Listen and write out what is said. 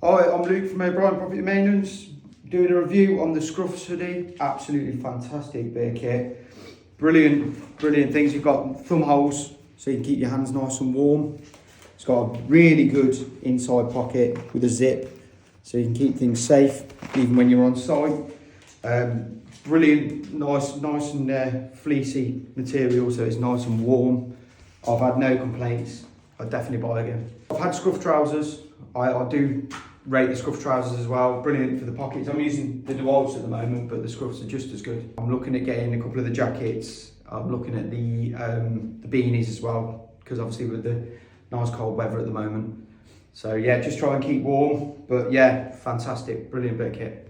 Hi, I'm Luke from O'Brien Property Maintenance, doing a review on the Scruffs hoodie. Absolutely fantastic bit of kit. Brilliant things. You've got thumb holes so you can keep your hands nice and warm. It's got a really good inside pocket with a zip so you can keep things safe even when you're on site. Brilliant, nice and fleecy material, so it's nice and warm. I've had no complaints. I'd definitely buy again. I've had scruff trousers. I do rate the scruff trousers as well. Brilliant for the pockets. I'm using the DeWalt's at the moment, but the scruffs are just as good. I'm looking at getting a couple of the jackets. I'm looking at the beanies as well, because obviously with the nice cold weather at the moment. So yeah, just try and keep warm. But yeah, fantastic, brilliant bit of kit.